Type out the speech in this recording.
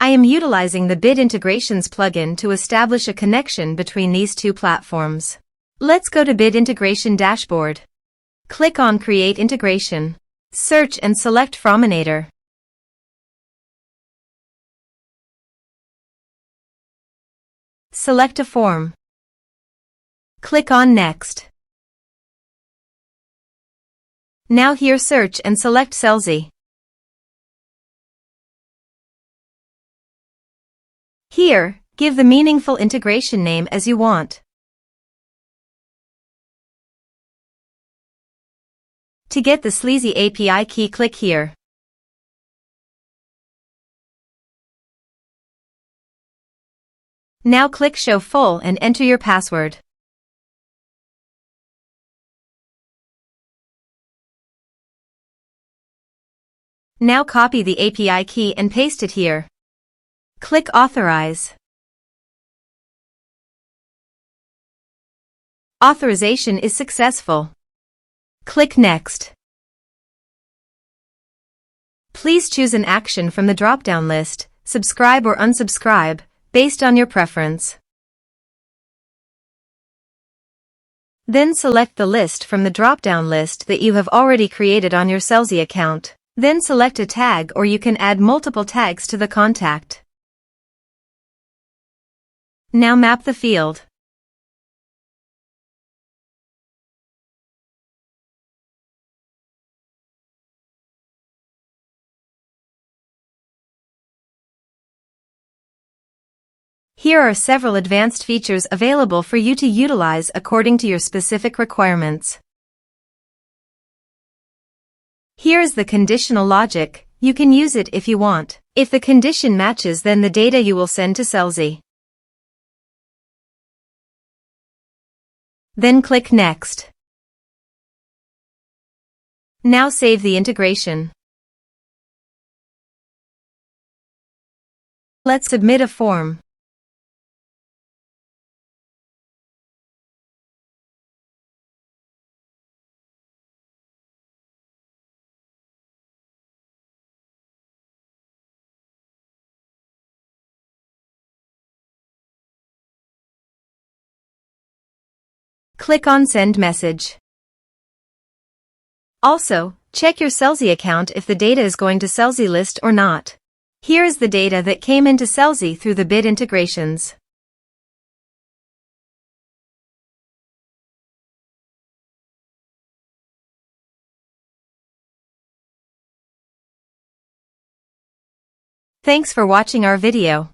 I am utilizing the Bit Integrations plugin to establish a connection between these two platforms. Let's go to Bit Integration Dashboard. Click on Create Integration. Search and select Forminator. Select a form. Click on Next. Now here search and select Selzy. Here, give the meaningful integration name as you want. To get the Selzy API key, click here. Now click Show Full and enter your password. Now copy the API key and paste it here. Click Authorize. Authorization is successful. Click Next. Please choose an action from the drop-down list, subscribe or unsubscribe, based on your preference. Then select the list from the drop-down list that you have already created on your Selzy account. Then select a tag, or you can add multiple tags to the contact. Now map the field. Here are several advanced features available for you to utilize according to your specific requirements. Here is the conditional logic. You can use it if you want. If the condition matches, then the data you will send to Selzy. Then click Next. Now save the integration. Let's submit a form. Click on Send Message. Also, check your Selzy account if the data is going to Selzy list or not. Here is the data that came into Selzy through the Bit Integrations. Thanks for watching our video.